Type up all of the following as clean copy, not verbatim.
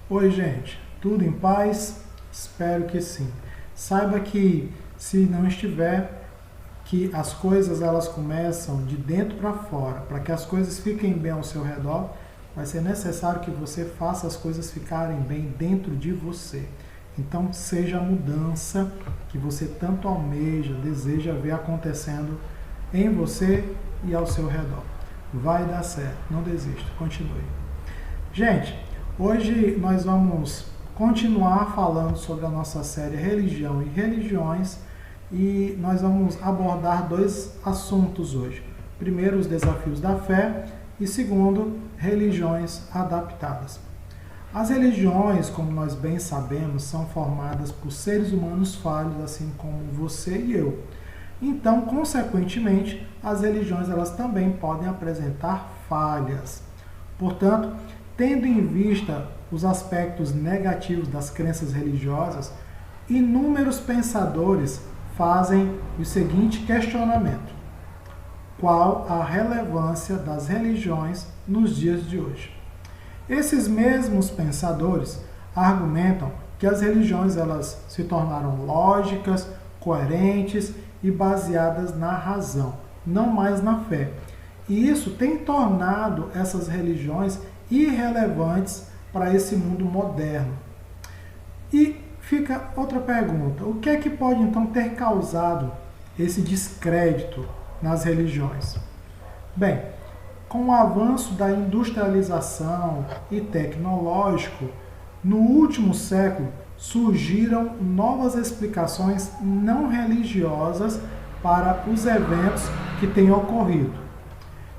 Oi, gente, tudo em paz? Espero que sim. Saiba que se não estiver, que as coisas elas começam de dentro para fora. Para que as coisas fiquem bem ao seu redor, vai ser necessário que você faça as coisas ficarem bem dentro de você. Então, seja a mudança que você tanto almeja, deseja ver acontecendo em você e ao seu redor. Vai dar certo, não desista, continue. Gente, hoje nós vamos continuar falando sobre a nossa série Religião e Religiões e nós vamos abordar dois assuntos hoje. Primeiro, os desafios da fé e segundo, religiões adaptadas. As religiões, como nós bem sabemos, são formadas por seres humanos falhos, assim como você e eu. Então, consequentemente, as religiões elas também podem apresentar falhas. Portanto, tendo em vista os aspectos negativos das crenças religiosas, inúmeros pensadores fazem o seguinte questionamento: qual a relevância das religiões nos dias de hoje? Esses mesmos pensadores argumentam que as religiões elas se tornaram lógicas, coerentes e baseadas na razão, não mais na fé. E isso tem tornado essas religiões irrelevantes para esse mundo moderno. E fica outra pergunta: o que é que pode então ter causado esse descrédito nas religiões? Bem, com o avanço da industrialização e tecnológico, no último século surgiram novas explicações não religiosas para os eventos que têm ocorrido.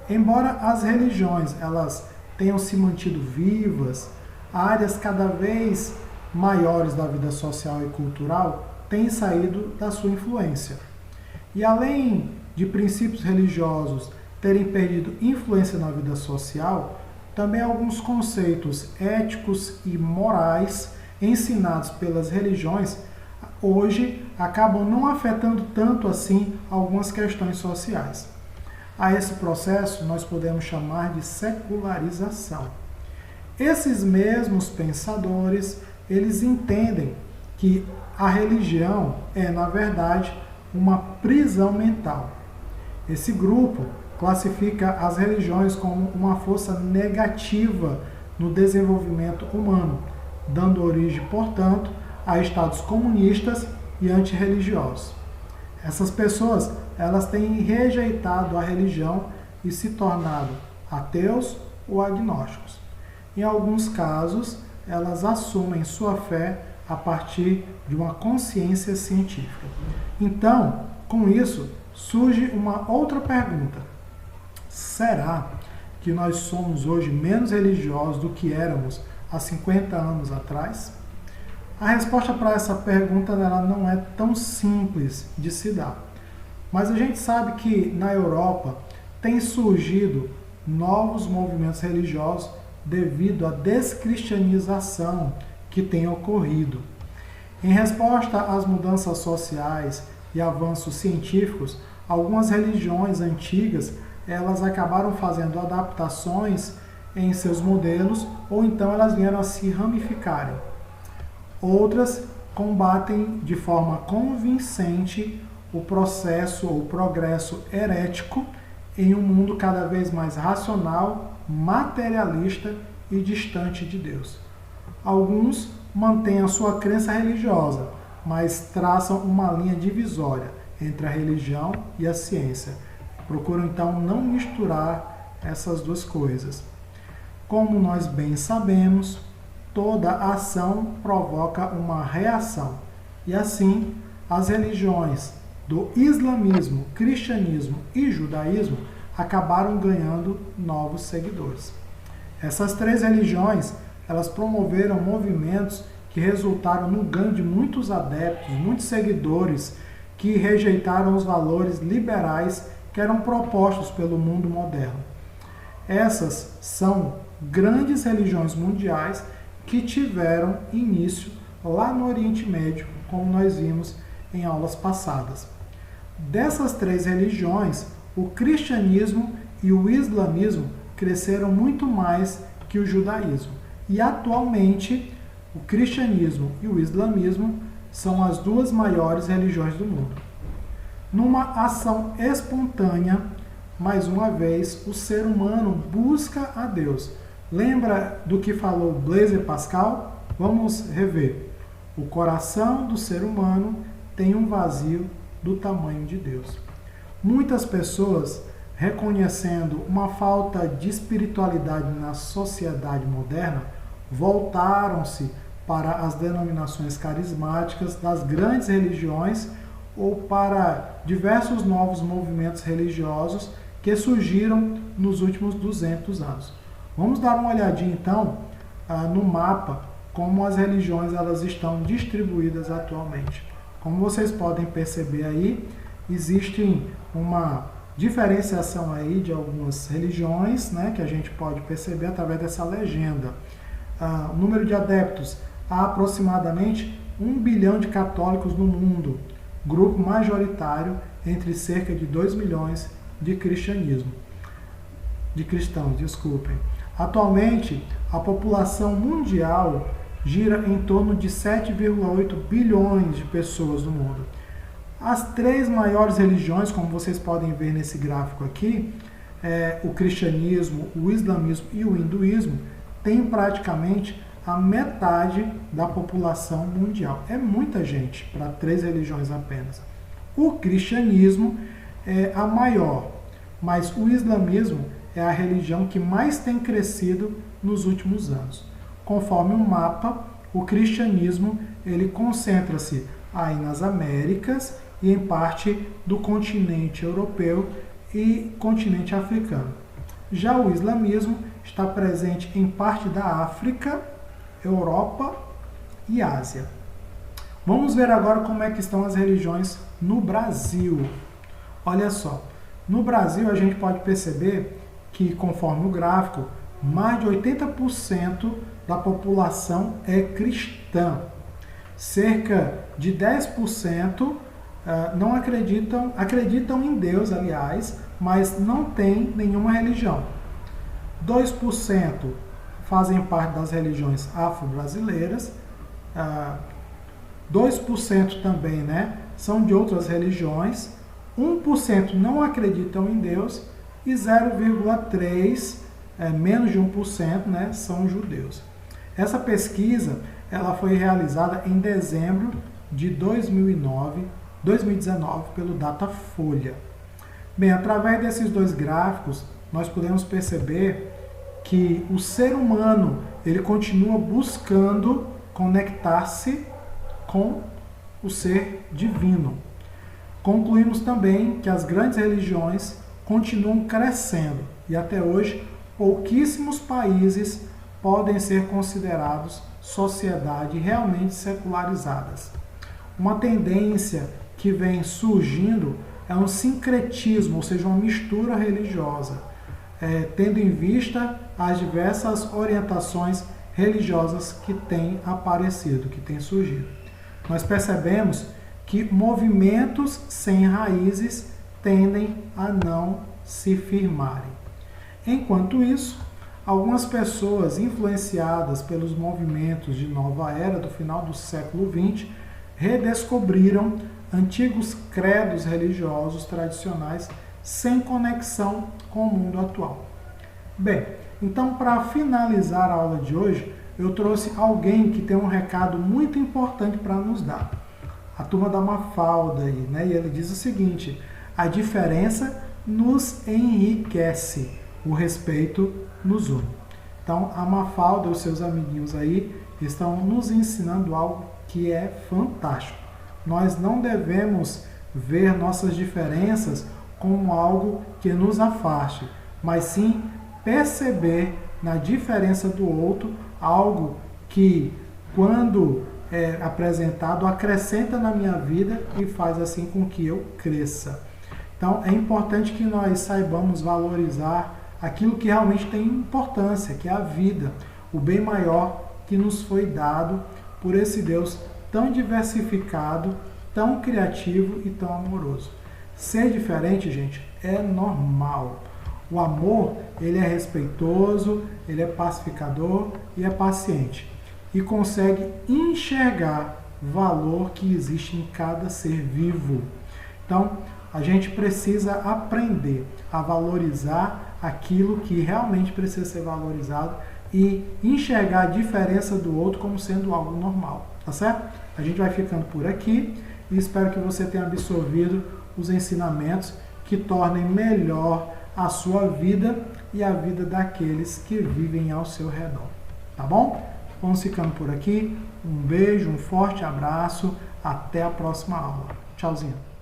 Embora as religiões elas tenham se mantido vivas, áreas cada vez maiores da vida social e cultural têm saído da sua influência. E além de princípios religiosos terem perdido influência na vida social, também alguns conceitos éticos e morais ensinados pelas religiões hoje acabam não afetando tanto assim algumas questões sociais. A esse processo nós podemos chamar de secularização. Esses mesmos pensadores, eles entendem que a religião é, na verdade, uma prisão mental. Esse grupo classifica as religiões como uma força negativa no desenvolvimento humano, dando origem, portanto, a estados comunistas e antirreligiosos. Essas pessoas, elas têm rejeitado a religião e se tornado ateus ou agnósticos. Em alguns casos, elas assumem sua fé a partir de uma consciência científica. Então, com isso, surge uma outra pergunta: será que nós somos hoje menos religiosos do que éramos há 50 anos atrás? A resposta para essa pergunta ela não é tão simples de se dar. Mas a gente sabe que na Europa tem surgido novos movimentos religiosos devido à descristianização que tem ocorrido. Em resposta às mudanças sociais e avanços científicos, algumas religiões antigas elas acabaram fazendo adaptações em seus modelos ou então elas vieram a se ramificarem. Outras combatem de forma convincente o processo ou progresso herético em um mundo cada vez mais racional, materialista e distante de Deus. Alguns mantêm a sua crença religiosa, mas traçam uma linha divisória entre a religião e a ciência. Procuram então não misturar essas duas coisas. Como nós bem sabemos, toda ação provoca uma reação. E assim, as religiões do islamismo, cristianismo e judaísmo acabaram ganhando novos seguidores. Essas três religiões, elas promoveram movimentos que resultaram no ganho de muitos adeptos, muitos seguidores que rejeitaram os valores liberais que eram propostos pelo mundo moderno. Essas são grandes religiões mundiais que tiveram início lá no Oriente Médio, como nós vimos em aulas passadas. Dessas três religiões, o cristianismo e o islamismo cresceram muito mais que o judaísmo. E atualmente o cristianismo e o islamismo são as duas maiores religiões do mundo. Numa ação espontânea, mais uma vez, o ser humano busca a Deus. Lembra do que falou Blaise Pascal? Vamos rever. O coração do ser humano tem um vazio do tamanho de Deus. Muitas pessoas, reconhecendo uma falta de espiritualidade na sociedade moderna, voltaram-se para as denominações carismáticas das grandes religiões ou para diversos novos movimentos religiosos que surgiram nos últimos 200 anos. Vamos dar uma olhadinha então no mapa como as religiões elas estão distribuídas atualmente. Como vocês podem perceber aí, existe uma diferenciação aí de algumas religiões, né, que a gente pode perceber através dessa legenda. O número de adeptos, há aproximadamente 1 bilhão de católicos no mundo, grupo majoritário entre cerca de 2 milhões de cristãos. Atualmente, a população mundial gira em torno de 7,8 bilhões de pessoas no mundo. As três maiores religiões, como vocês podem ver nesse gráfico aqui, o cristianismo, o islamismo e o hinduísmo, têm praticamente a metade da população mundial. É muita gente para três religiões apenas. O cristianismo é a maior, mas o islamismo é a religião que mais tem crescido nos últimos anos. Conforme o mapa, o cristianismo ele concentra-se aí nas Américas e em parte do continente europeu e continente africano. Já o islamismo está presente em parte da África, Europa e Ásia. Vamos ver agora como é que estão as religiões no Brasil. Olha só, no Brasil a gente pode perceber que, conforme o gráfico, mais de 80% da população é cristã. Cerca de 10% não acreditam em Deus, aliás, mas não tem nenhuma religião. 2% fazem parte das religiões afro-brasileiras, 2% também, né, são de outras religiões, 1% não acreditam em Deus e 0,3%, menos de 1%, né, são judeus. Essa pesquisa ela foi realizada em dezembro de 2019 pelo Datafolha. Bem, através desses dois gráficos, nós podemos perceber que o ser humano ele continua buscando conectar-se com o ser divino. Concluímos também que as grandes religiões continuam crescendo e até hoje pouquíssimos países podem ser considerados sociedades realmente secularizadas. Uma tendência que vem surgindo é um sincretismo, ou seja, uma mistura religiosa, tendo em vista as diversas orientações religiosas que têm aparecido, que têm surgido. Nós percebemos que movimentos sem raízes tendem a não se firmarem. Enquanto isso, algumas pessoas influenciadas pelos movimentos de nova era do final do século XX redescobriram antigos credos religiosos tradicionais sem conexão com o mundo atual. Bem, então para finalizar a aula de hoje, eu trouxe alguém que tem um recado muito importante para nos dar. A turma da Mafalda aí, né? E ele diz o seguinte: a diferença nos enriquece, o respeito nos une. Então, a Mafalda e os seus amiguinhos aí estão nos ensinando algo que é fantástico. Nós não devemos ver nossas diferenças como algo que nos afaste, mas sim perceber na diferença do outro algo que, quando é apresentado, acrescenta na minha vida e faz assim com que eu cresça. Então, é importante que nós saibamos valorizar aquilo que realmente tem importância, que é a vida, o bem maior que nos foi dado por esse Deus tão diversificado, tão criativo e tão amoroso. Ser diferente, gente, é normal. O amor, ele é respeitoso, ele é pacificador e é paciente. E consegue enxergar valor que existe em cada ser vivo. Então, a gente precisa aprender a valorizar aquilo que realmente precisa ser valorizado e enxergar a diferença do outro como sendo algo normal, tá certo? A gente vai ficando por aqui e espero que você tenha absorvido os ensinamentos que tornem melhor a sua vida e a vida daqueles que vivem ao seu redor, tá bom? Vamos ficando por aqui. Um beijo, um forte abraço. Até a próxima aula. Tchauzinho.